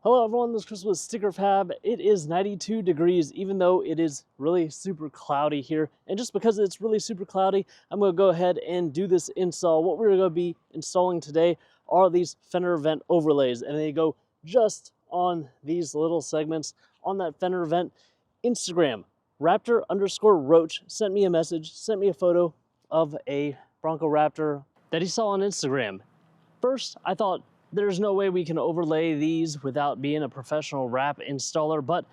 Hello everyone, this is Chris with Sticker Fab. It is 92 degrees, even though it is really super cloudy here. And just because it's really super cloudy, I'm going to go ahead and do this install. What we're going to be installing today are these fender vent overlays, and they go just on these little segments on that fender vent. Instagram, Raptor_Roach sent me a message, sent me a photo of a Bronco Raptor that he saw on Instagram. First, I thought, there's no way we can overlay these without being a professional wrap installer, but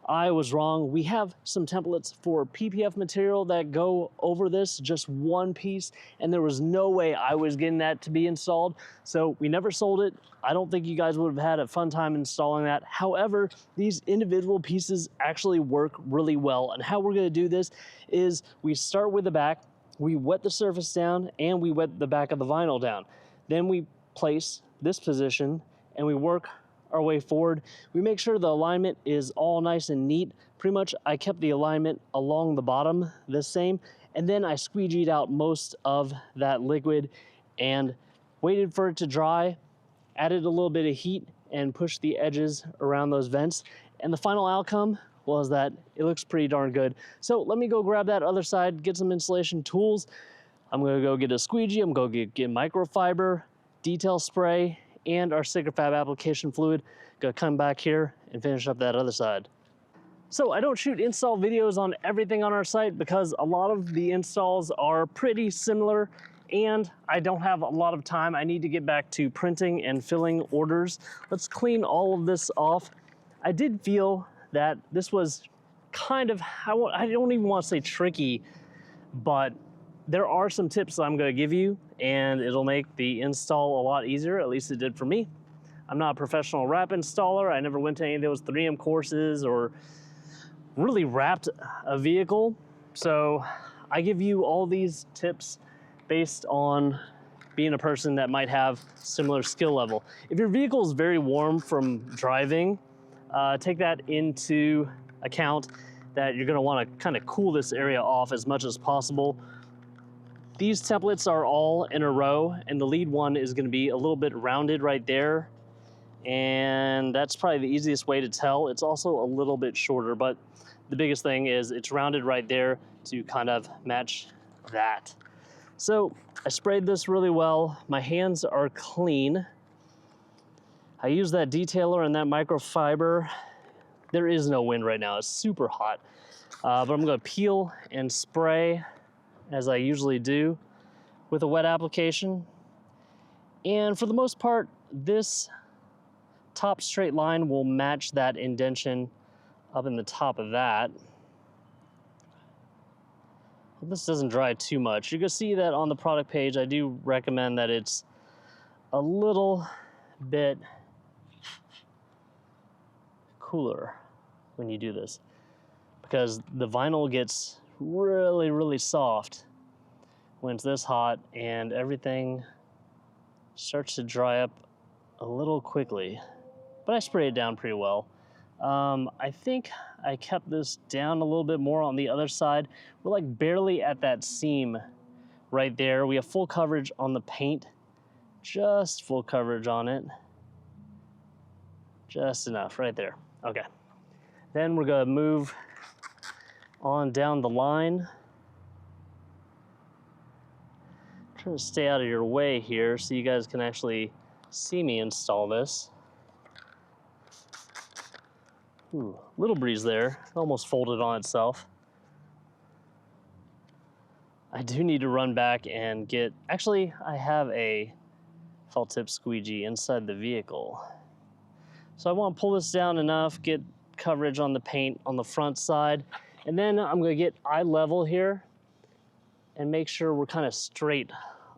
I was wrong. We have some templates for PPF material that go over this, just one piece, and there was no way I was getting that to be installed, so we never sold it. I don't think you guys would have had a fun time installing that. However, these individual pieces actually work really well, and how we're going to do this is we start with the back, we wet the surface down, and we wet the back of the vinyl down. Then we place this position and we work our way forward. We make sure the alignment is all nice and neat. Pretty much I kept the alignment along the bottom the same, and then I squeegeed out most of that liquid and waited for it to dry, added a little bit of heat and pushed the edges around those vents, and the final outcome was that it looks pretty darn good. So let me go grab that other side, get some installation tools. I'm gonna go get a squeegee, I'm gonna get microfiber, detail spray, and our Sticker Fab application fluid. Gonna come back here and finish up that other side. So I don't shoot install videos on everything on our site because a lot of the installs are pretty similar and I don't have a lot of time. I need to get back to printing and filling orders. Let's clean all of this off. I did feel that this was kind of, I don't even want to say tricky, but there are some tips that I'm going to give you and it'll make the install a lot easier. At least it did for me. I'm not a professional wrap installer. I never went to any of those 3M courses or really wrapped a vehicle. So I give you all these tips based on being a person that might have similar skill level. If your vehicle is very warm from driving, take that into account that you're going to want to kind of cool this area off as much as possible. These templates are all in a row, and the lead one is going to be a little bit rounded right there, and that's probably the easiest way to tell. It's also a little bit shorter, but the biggest thing is it's rounded right there to kind of match that. So I sprayed this really well. My hands are clean. I use that detailer and that microfiber. There is no wind right now. It's super hot, but I'm going to peel and spray as I usually do with a wet application. And for the most part, this top straight line will match that indentation up in the top of that. This doesn't dry too much. You can see that on the product page. I do recommend that it's a little bit cooler when you do this, because the vinyl gets really, really soft when it's this hot and everything starts to dry up a little quickly. But I spray it down pretty well. I think I kept this down a little bit more on the other side. We're like barely at that seam right there. We have full coverage on the paint, just full coverage on it. Just enough right there. Okay. Then we're gonna move on down the line. Try to stay out of your way here so you guys can actually see me install this. Ooh, little breeze there. It almost folded on itself. I do need to run back and get, actually I have a felt tip squeegee inside the vehicle. So I want to pull this down enough, get coverage on the paint on the front side, and then I'm going to get eye level here and make sure we're kind of straight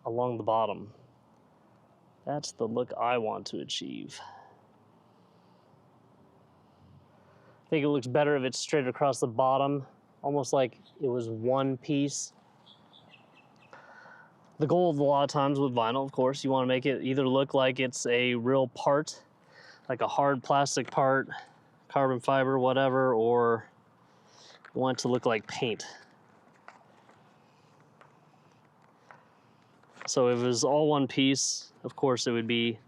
along the bottom. That's the look I want to achieve. I think it looks better if it's straight across the bottom, almost like it was one piece. The goal a lot of times with vinyl, of course, you want to make it either look like it's a real part, like a hard plastic part, carbon fiber, whatever, or you want it to look like paint. So if it was all one piece, of course it would be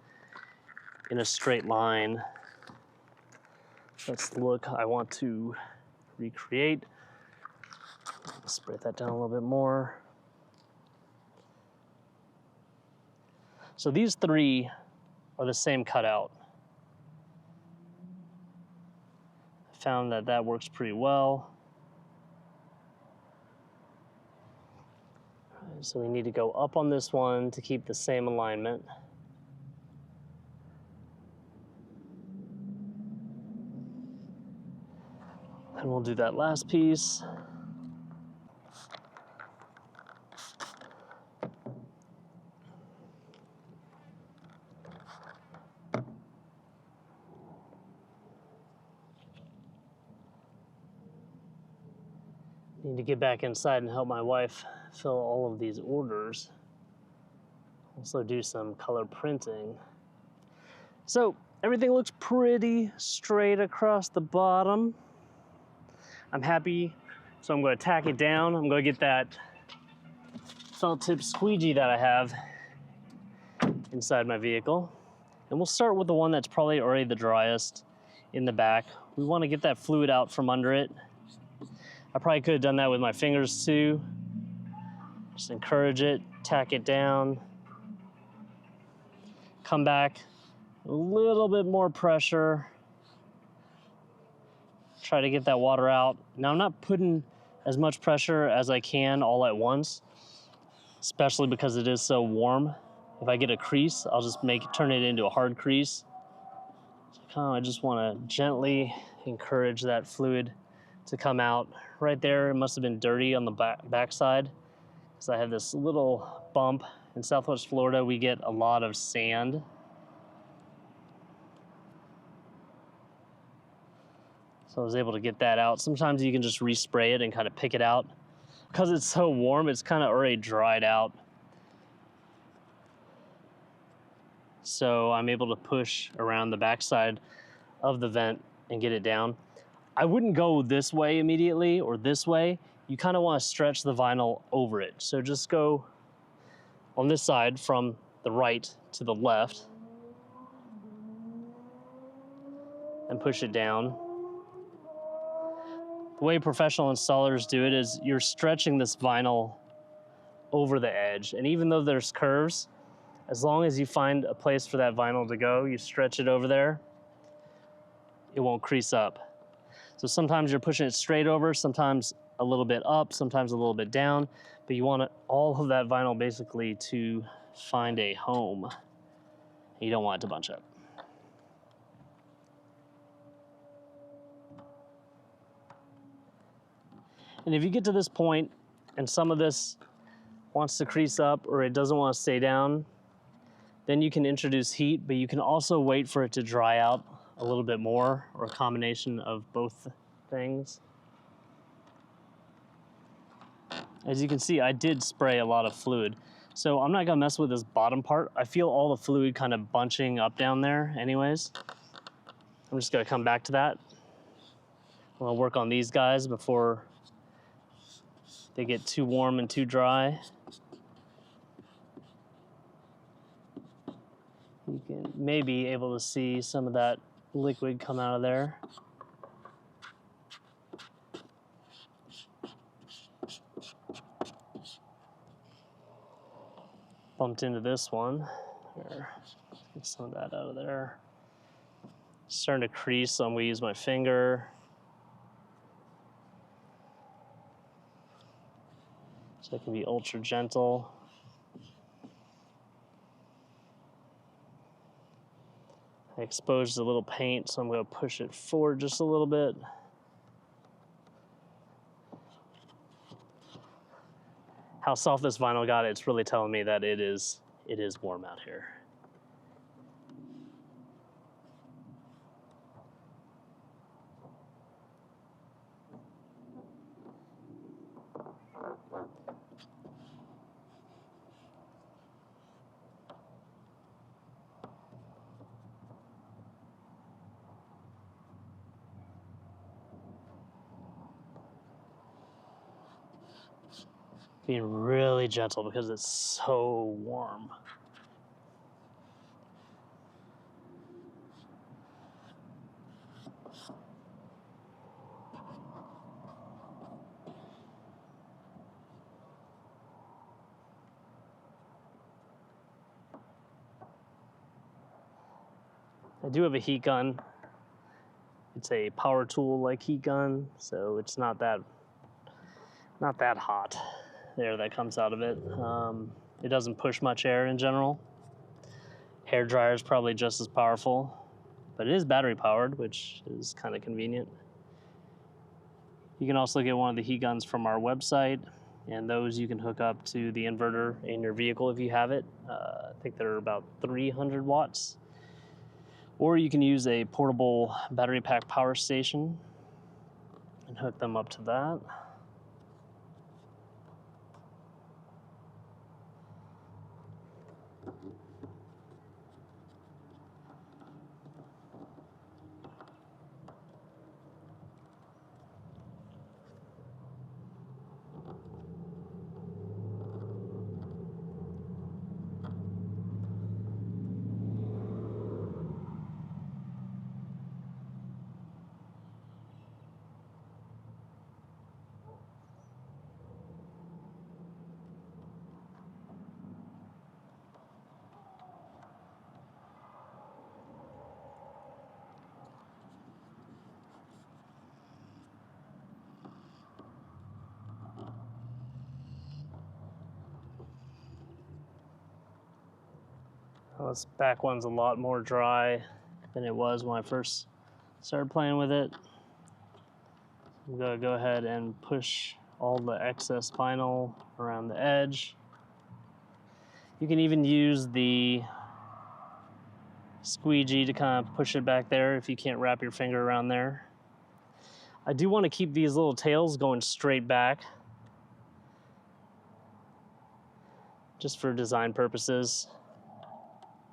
in a straight line. That's the look I want to recreate. Spray that down a little bit more. So these three are the same cutout. I found that that works pretty well. So we need to go up on this one to keep the same alignment. And we'll do that last piece. Need to get back inside and help my wife fill all of these orders. Also do some color printing. So everything looks pretty straight across the bottom. I'm happy, so I'm going to tack it down. I'm going to get that felt tip squeegee that I have inside my vehicle. And we'll start with the one that's probably already the driest in the back. We want to get that fluid out from under it. I probably could have done that with my fingers too. Just encourage it, tack it down. Come back, a little bit more pressure. Try to get that water out. Now I'm not putting as much pressure as I can all at once, especially because it is so warm. If I get a crease, I'll just turn it into a hard crease. So I just want to gently encourage that fluid to come out. Right there, it must have been dirty on the back side, because I have this little bump. In Southwest Florida, we get a lot of sand. So I was able to get that out. Sometimes you can just respray it and kind of pick it out. Because it's so warm, it's kind of already dried out. So I'm able to push around the backside of the vent and get it down. I wouldn't go this way immediately or this way. You kind of want to stretch the vinyl over it. So just go on this side from the right to the left and push it down. The way professional installers do it is you're stretching this vinyl over the edge. And even though there's curves, as long as you find a place for that vinyl to go, you stretch it over there, it won't crease up. So sometimes you're pushing it straight over, sometimes a little bit up, sometimes a little bit down, but you want all of that vinyl basically to find a home. You don't want it to bunch up. And if you get to this point and some of this wants to crease up or it doesn't want to stay down, then you can introduce heat, but you can also wait for it to dry out a little bit more, or a combination of both things. As you can see, I did spray a lot of fluid. So I'm not gonna mess with this bottom part. I feel all the fluid kind of bunching up down there anyways. I'm just gonna come back to that. I'm gonna work on these guys before they get too warm and too dry. You can maybe able to see some of that liquid come out of there. Bumped into this one. Here, get some of that out of there. It's starting to crease, so I'm gonna use my finger. So I can be ultra gentle. I exposed a little paint, so I'm gonna push it forward just a little bit. How soft this vinyl got, it's really telling me that it is warm out here. Being really gentle because it's so warm. I do have a heat gun. It's a power tool like heat gun, so it's not that hot air that comes out of it. It doesn't push much air in general. Hair dryer is probably just as powerful, but it is battery powered, which is kind of convenient. You can also get one of the heat guns from our website, and those you can hook up to the inverter in your vehicle if you have it. I think they're about 300 watts. Or you can use a portable battery pack power station and hook them up to that. Well, this back one's a lot more dry than it was when I first started playing with it. I'm gonna go ahead and push all the excess vinyl around the edge. You can even use the squeegee to kind of push it back there if you can't wrap your finger around there. I do want to keep these little tails going straight back, just for design purposes.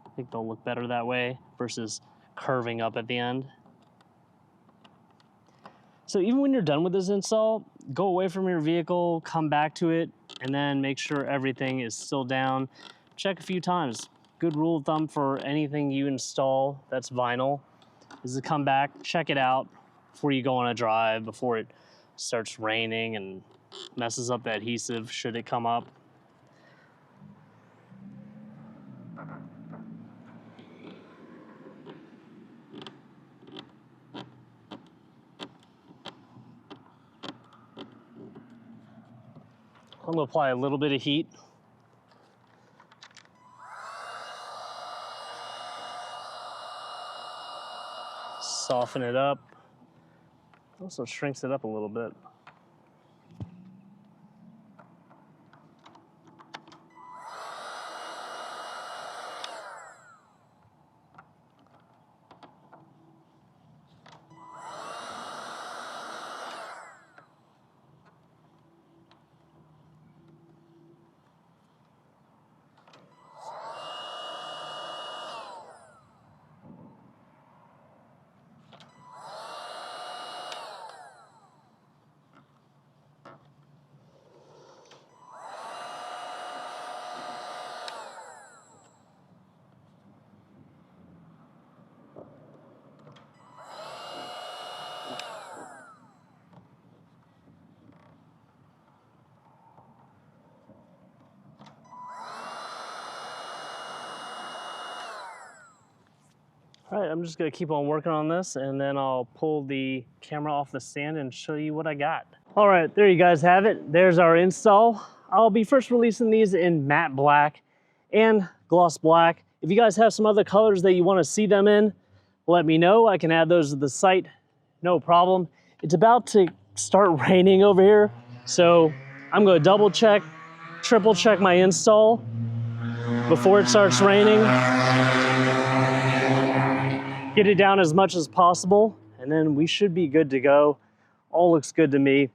I think they'll look better that way versus curving up at the end. So even when you're done with this install, go away from your vehicle, come back to it, and then make sure everything is still down. Check a few times. Good rule of thumb for anything you install that's vinyl is to come back, check it out before you go on a drive, before it starts raining and messes up the adhesive should it come up. I'm gonna apply a little bit of heat. Soften it up. Also shrinks it up a little bit. All right, I'm just gonna keep on working on this and then I'll pull the camera off the stand and show you what I got. All right, there you guys have it. There's our install. I'll be first releasing these in matte black and gloss black. If you guys have some other colors that you wanna see them in, let me know. I can add those to the site, no problem. It's about to start raining over here, so I'm gonna double check, triple check my install before it starts raining. Get it down as much as possible, and then we should be good to go. All looks good to me.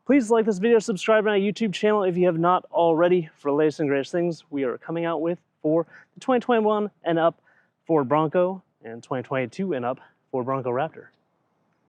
Please like this video, subscribe to my YouTube channel if you have not already for the latest and greatest things we are coming out with for the 2021 and up Ford Bronco and 2022 and up Ford Bronco Raptor.